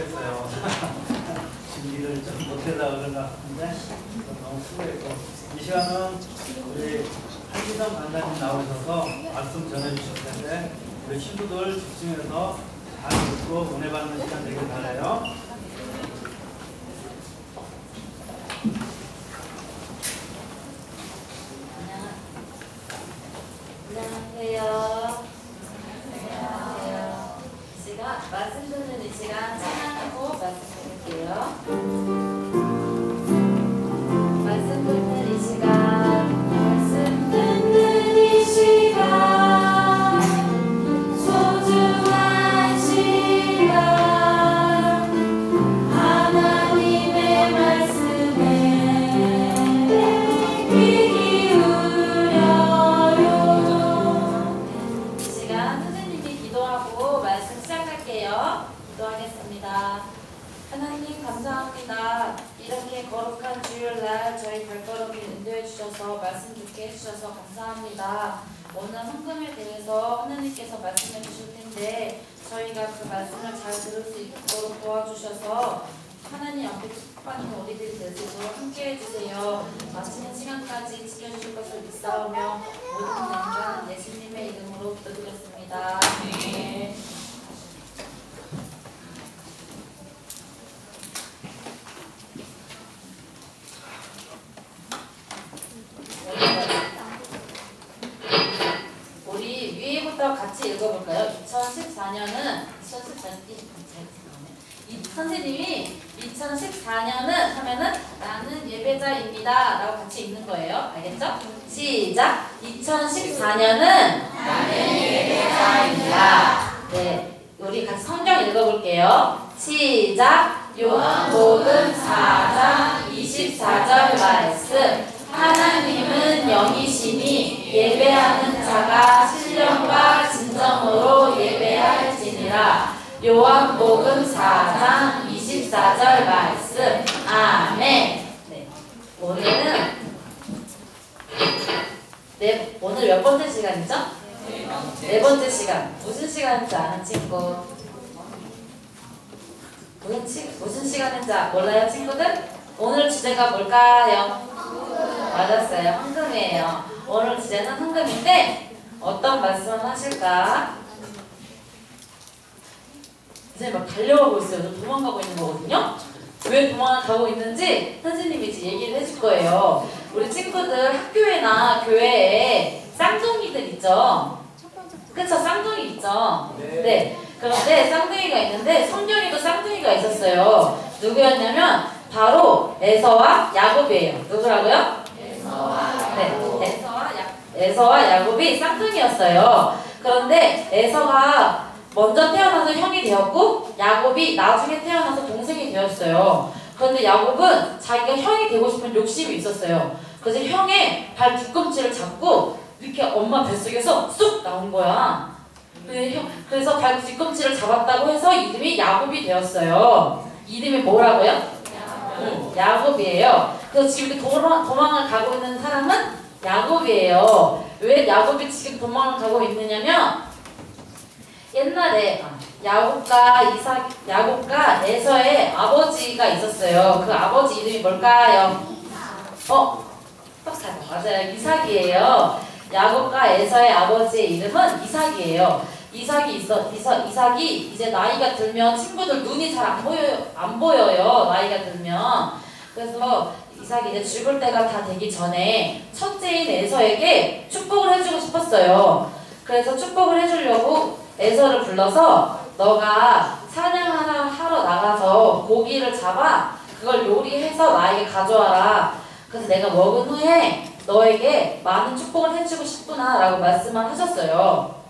수고했어요. 준비를 좀 못해서 그런가 같은데 너무 수고했고, 이 시간은 우리 한기성 강사님 나오셔서 말씀 전해주실 텐데 우리 친구들 집중해서 잘 듣고 은혜 받는 시간 되길 바라요. 안녕하세요. 말씀 듣는 이 시간 찬양하고 말씀 드릴게요. 말씀 듣는 이 시간, 말씀 듣는 이 시간, 소중한 시간, 하나님의 말씀에 귀 기울여요. 이 시간 선생님이 기도하고 말씀 시작할게요. 기도하겠습니다. 하나님 감사합니다. 이렇게 거룩한 주일날 저희 발걸음을 인도해 주셔서 말씀 듣게 해주셔서 감사합니다. 오늘 헌금에 대해서 하나님께서 말씀해 주실 텐데 저희가 그 말씀을 잘 들을 수 있도록 도와주셔서 하나님 앞에 축복받는 우리들이 될 수 있도록 함께 해주세요. 마치는 시간까지 지켜주실 것을 믿사오며 모든 영광 예수님의 이름으로 기도드렸습니다. 네. 우리 위에부터 같이 읽어볼까요? 2014년은 선생님이 2014년은 하면은 나는 예배자입니다 라고 같이 읽는 거예요. 알겠죠? 시작! 2014년은 나는 예배자입니다. 네, 우리 같이 성경 읽어볼게요. 시작! 요한복음 4장 24절 말씀. 하나님은 영이시니 예배하는 자가 신령과 진정으로 예배할지니라. 요한복음 4장 24절 말씀. 아멘. 네. 오늘 몇 번째 시간이죠? 네 번째 시간. 무슨 시간인지 아는 친구? 무슨 시간인지 몰라요, 친구들? 오늘 주제가 뭘까요? 맞았어요. 헌금이에요. 오늘 주제는 헌금인데 어떤 말씀을 하실까? 이제 막 달려가고 있어요. 도망가고 있는 거거든요. 왜 도망가고 있는지 선생님이 이제 얘기를 해줄 거예요. 우리 친구들 학교에나 교회에 쌍둥이들 있죠? 그쵸? 쌍둥이 있죠? 네. 그런데 쌍둥이가 있는데 성경에도 쌍둥이가 있었어요. 누구였냐면 바로 에서와 야곱이에요. 누구라고요? 에서와 야곱이 쌍둥이였어요. 그런데 에서가 먼저 태어나서 형이 되었고 야곱이 나중에 태어나서 동생이 되었어요. 그런데 야곱은 자기가 형이 되고 싶은 욕심이 있었어요. 그래서 형의 발 뒤꿈치를 잡고 이렇게 엄마 뱃속에서 쑥 나온 거야. 그래서 발 뒤꿈치를 잡았다고 해서 이름이 야곱이 되었어요. 이름이 뭐라고요? 야곱이에요. 그래서 지금 도망을 가고 있는 사람은 야곱이에요. 왜 야곱이 지금 도망을 가고 있느냐면 옛날에 야곱과 에서의 아버지가 있었어요. 그 아버지 이름이 뭘까요? 맞아요. 이삭이에요. 야곱과 에서의 아버지의 이름은 이삭이에요. 이삭이 이제 나이가 들면 친구들 눈이 잘 안 보여요. 나이가 들면. 그래서 이삭이 이제 죽을 때가 다 되기 전에 첫째인 에서에게 축복을 해주고 싶었어요. 그래서 축복을 해주려고 에서를 불러서 너가 사냥하러 나가서 고기를 잡아 그걸 요리해서 나에게 가져와라. 그래서 내가 먹은 후에 너에게 많은 축복을 해주고 싶구나 라고 말씀을 하셨어요.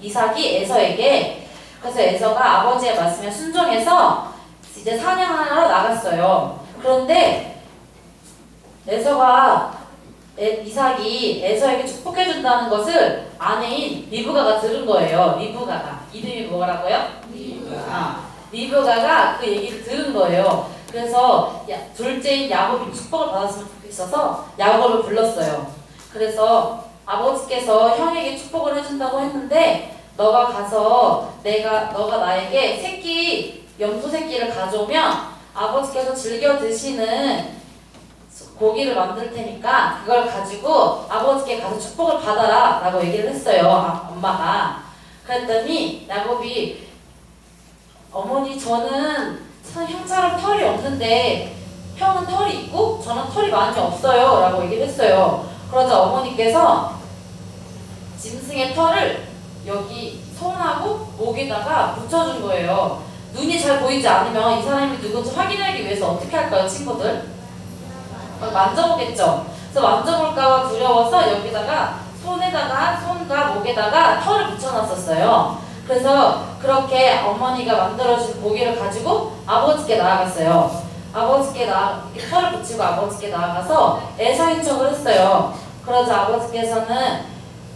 이삭이 에서에게. 그래서 에서가 아버지의 말씀에 순종해서 이제 사냥하러 나갔어요. 그런데 이삭이 에서에게 축복해준다는 것을 아내인 리브가가 들은 거예요. 리브가가. 이름이 뭐라고요? 리브가가 그 얘기를 들은 거예요. 그래서 둘째인 야곱이 축복을 받았으면 좋겠어서 야곱을 불렀어요. 그래서 아버지께서 형에게 축복을 해준다고 했는데 너가 가서 너가 나에게 새끼 염소 새끼를 가져오면 아버지께서 즐겨 드시는 고기를 만들 테니까 그걸 가지고 아버지께 가서 축복을 받아라 라고 얘기를 했어요. 엄마가. 그랬더니 야곱이 어머니 저는 형처럼 털이 없는데 형은 털이 있고 저는 털이 많이 없어요 라고 얘기를 했어요. 그러자 어머니께서 짐승의 털을 여기 손하고 목에다가 붙여준 거예요. 눈이 잘 보이지 않으면 이 사람이 누군지 확인하기 위해서 어떻게 할까요, 친구들? 만져보겠죠. 그래서 만져볼까봐 두려워서 여기다가 손과 목에다가 털을 붙여놨었어요. 그래서 그렇게 어머니가 만들어준 고기를 가지고 아버지께 나아갔어요. 털을 붙이고 아버지께 나아가서 에서인 척을 했어요. 그러자 아버지께서는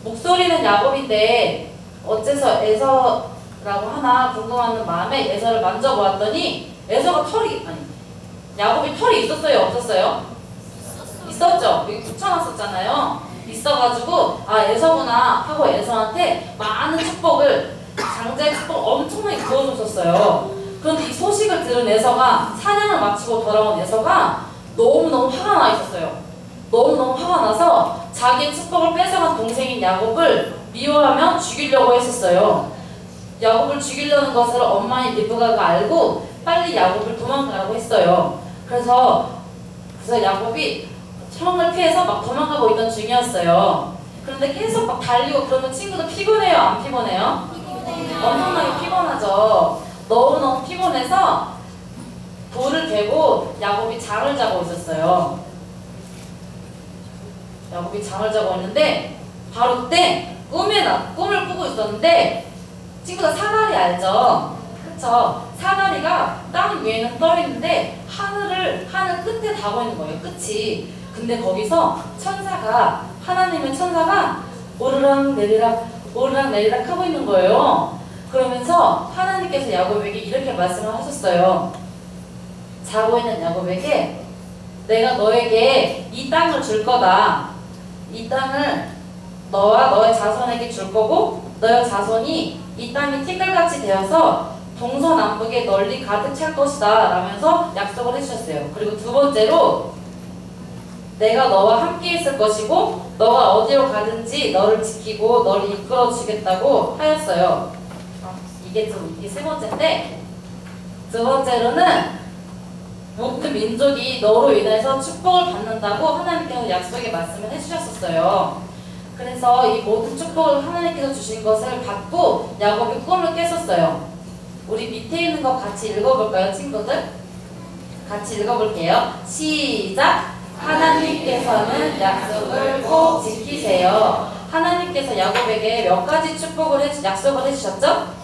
목소리는 야곱인데 어째서 에서라고 하나 궁금하는 마음에 에서를 만져보았더니 야곱이 털이 있었어요, 없었어요? 있었죠. 여기 붙여놨었잖아요. 있어가지고 에서구나 하고 에서한테 많은 축복을, 장자의 축복을 엄청나게 부어줬었어요. 그런데 이 소식을 들은 에서가, 사냥을 마치고 돌아온 에서가 너무너무 화가 나 있었어요. 너무너무 화가 나서 자기의 축복을 뺏어간 동생인 야곱을 미워하며 죽이려고 했었어요. 야곱을 죽이려는 것을 엄마인 리브가가 알고 빨리 야곱을 도망가라고 했어요. 그래서 야곱이 형을 피해서 막 도망가고 있던 중이었어요. 그런데 계속 막 달리고 그러면 친구들 피곤해요? 안 피곤해요? 엄청나게 피곤하죠. 너무너무 피곤해서 돌을 베고 야곱이 잠을 자고 있었어요. 야곱이 잠을 자고 있는데 바로 그때 꿈을 꾸고 있었는데, 친구들 사다리 알죠? 그쵸? 사다리가 땅 위에는 떠 있는데 하늘 끝에 닿고 있는 거예요. 끝이. 근데 거기서 하나님의 천사가 오르락 내리락 하고 있는 거예요. 그러면서 하나님께서 야곱에게 이렇게 말씀을 하셨어요. 자고 있는 야곱에게 내가 너에게 이 땅을 줄 거다. 이 땅을 너와 너의 자손에게 줄 거고 너의 자손이 이 땅이 티끌같이 되어서 동서남북에 널리 가득 찰 것이다 라면서 약속을 해주셨어요. 그리고 두 번째로 내가 너와 함께 있을 것이고 너가 어디로 가든지 너를 지키고 너를 이끌어 주겠다고 하였어요. 이게 세 번째인데, 두 번째로는 모든 민족이 너로 인해서 축복을 받는다고 하나님께서 약속의 말씀을 해주셨었어요. 그래서 이 모든 축복을 하나님께서 주신 것을 받고 야곱이 꿈을 깼었어요. 우리 밑에 있는 거 같이 읽어볼까요, 친구들? 같이 읽어볼게요. 시작! 하나님께서는 약속을 꼭 지키세요. 하나님께서 야곱에게 몇 가지 약속을 해주셨죠?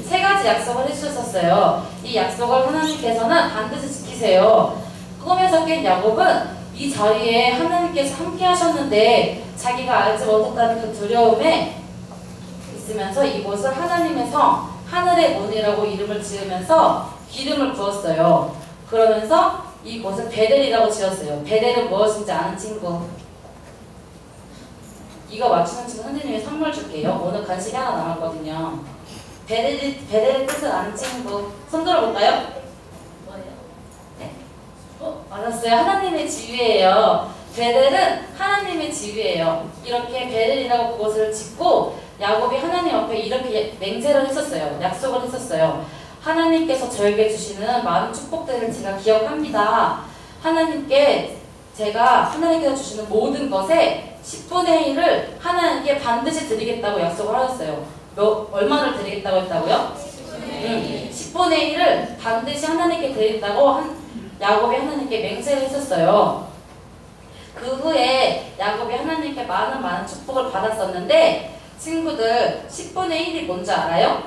세 가지 약속을 해주셨어요. 이 약속을 하나님께서는 반드시 지키세요. 꿈에서 깬 야곱은 이 자리에 하나님께서 함께 하셨는데 자기가 알지 못했다는 그 두려움에 있으면서 이곳을 하나님의 성, 하늘의 문이라고 이름을 지으면서 기름을 부었어요. 그러면서 이곳을 베델이라고 지었어요. 베델은 무엇인지 아는 친구? 이거 맞추는 친구 선생님이 선물 줄게요. 오늘 간식이 하나 남았거든요. 베델의 뜻을 아는 친구 손 들어볼까요? 뭐예요? 네? 맞았어요. 하나님의 지위예요. 베델은 하나님의 지위예요. 이렇게 베델이라고 그곳을 짓고 야곱이 하나님 앞에 이렇게 맹세를 했었어요. 약속을 했었어요. 하나님께서 저에게 주시는 많은 축복들을 제가 기억합니다. 하나님께서 주시는 모든 것에 10분의 1을 하나님께 반드시 드리겠다고 약속을 하셨어요. 얼마를 드리겠다고 했다고요? 10분의 1을 반드시 하나님께 드린다고 야곱이 하나님께 맹세를 했었어요. 그 후에 야곱이 하나님께 많은 축복을 받았었는데, 친구들 10분의 1이 뭔지 알아요?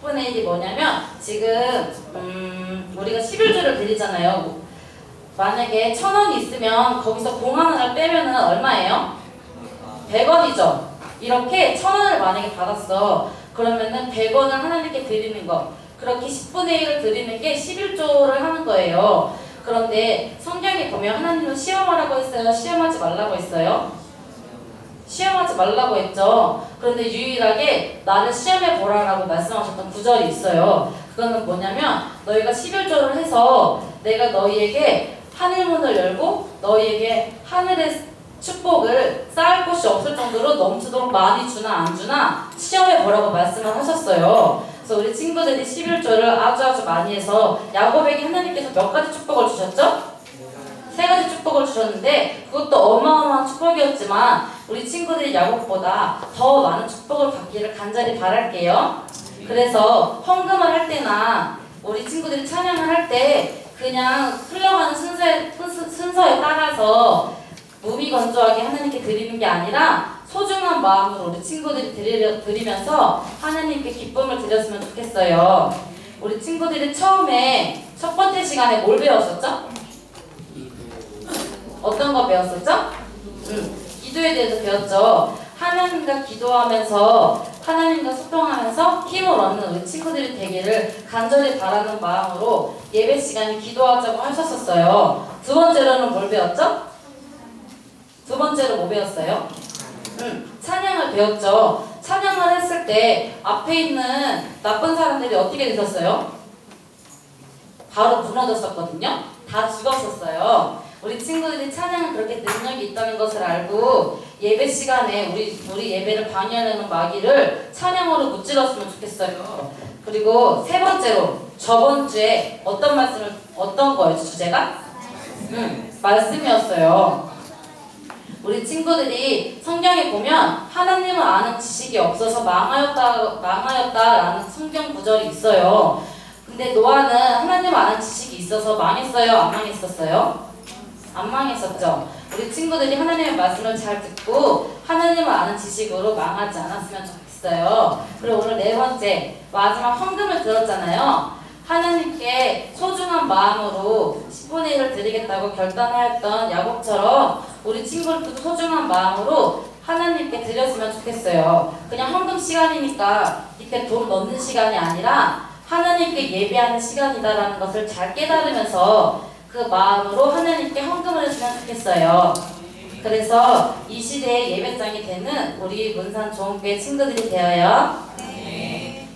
10분의 1이 뭐냐면, 지금 우리가 11조를 드리잖아요. 만약에 1,000원이 있으면 거기서 공 하나를 빼면은 얼마예요? 100원이죠. 이렇게 1,000원을 만약에 받았어. 그러면은 100원을 하나님께 드리는 거, 그렇게 10분의 1을 드리는 게 11조를 하는 거예요. 그런데 성경에 보면 하나님은 시험하라고 했어요? 시험하지 말라고 했어요? 시험하지 말라고 했죠. 그런데 유일하게 나를 시험해 보라라고 말씀하셨던 구절이 있어요. 그거는 뭐냐면 너희가 11조를 해서 내가 너희에게 하늘문을 열고 너희에게 하늘의 축복을 쌓을 곳이 없을 정도로 넘치도록 많이 주나 안 주나 시험해 보라고 말씀을 하셨어요. 그래서 우리 친구들이 11조를 아주 많이 해서 야곱에게 하나님께서 몇 가지 축복을 주셨죠? 3가지 축복을 주셨는데 그것도 어마어마한 축복이었지만 우리 친구들이 야곱보다 더 많은 축복을 받기를 간절히 바랄게요. 그래서 헌금을 할 때나 우리 친구들이 찬양을 할 때 그냥 흘러가는 순서에 따라서 무미건조하게 하나님께 드리는 게 아니라 소중한 마음으로 우리 친구들이 드리면서 하나님께 기쁨을 드렸으면 좋겠어요. 우리 친구들이 처음에 첫 번째 시간에 뭘 배웠었죠? 어떤 거 배웠었죠? 기도에 대해서 배웠죠. 하나님과 기도하면서 하나님과 소통하면서 힘을 얻는 우리 친구들이 되기를 간절히 바라는 마음으로 예배 시간에 기도하자고 하셨었어요. 두 번째로는 뭘 배웠죠? 두 번째로 뭐 배웠어요? 찬양을 배웠죠. 찬양을 했을 때 앞에 있는 나쁜 사람들이 어떻게 되셨어요? 바로 무너졌었거든요. 다 죽었었어요. 우리 친구들이 찬양은 그렇게 능력이 있다는 것을 알고 예배 시간에 우리 예배를 방해하려는 마귀를 찬양으로 무찔렀으면 좋겠어요. 그리고 세 번째로 저번 주에 어떤 거였죠? 주제가? 말씀이었어요. 우리 친구들이 성경에 보면 하나님을 아는 지식이 없어서 망하였다라는 성경 구절이 있어요. 근데 노아는 하나님을 아는 지식이 있어서 망했어요? 안 망했었어요? 안 망했었죠. 우리 친구들이 하나님의 말씀을 잘 듣고 하나님을 아는 지식으로 망하지 않았으면 좋겠어요. 그리고 오늘 네 번째 마지막 헌금을 들었잖아요. 하나님께 소중한 마음으로 10분의 1을 드리겠다고 결단하였던 야곱처럼 우리 친구들도 소중한 마음으로 하나님께 드렸으면 좋겠어요. 그냥 헌금 시간이니까 이렇게 돈 넣는 시간이 아니라 하나님께 예배하는 시간이다라는 것을 잘 깨달으면서 그 마음으로 하나님께 헌금을 했으면 좋겠어요. 그래서 이 시대의 예배장이 되는 우리 문산 좋은교회 친구들이 되어요.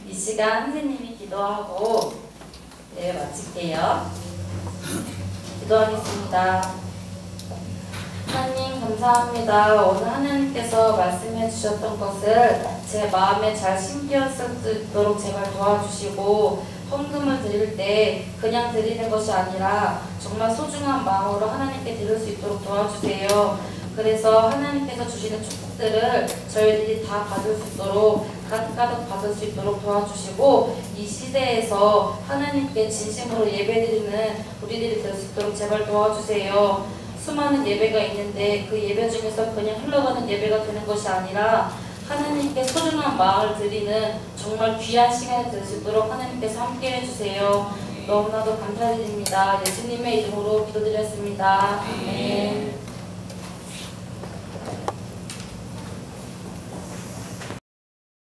이 시간 선생님이 기도하고 네, 마칠게요. 기도하겠습니다. 하나님 감사합니다. 오늘 하나님께서 말씀해 주셨던 것을 제 마음에 잘 심기었을 수 있도록 제발 도와주시고 헌금을 드릴 때 그냥 드리는 것이 아니라 정말 소중한 마음으로 하나님께 드릴 수 있도록 도와주세요. 그래서 하나님께서 주시는 축복들을 저희들이 다 받을 수 있도록 가득가득 받을 수 있도록 도와주시고 이 시대에서 하나님께 진심으로 예배드리는 우리들이 될 수 있도록 제발 도와주세요. 수많은 예배가 있는데 그 예배 중에서 그냥 흘러가는 예배가 되는 것이 아니라 하나님께 소중한 마음을 드리는 정말 귀한 시간이 될 수 있도록 하나님께서 함께 해주세요. 너무나도 감사드립니다. 예수님의 이름으로 기도드렸습니다. 아멘.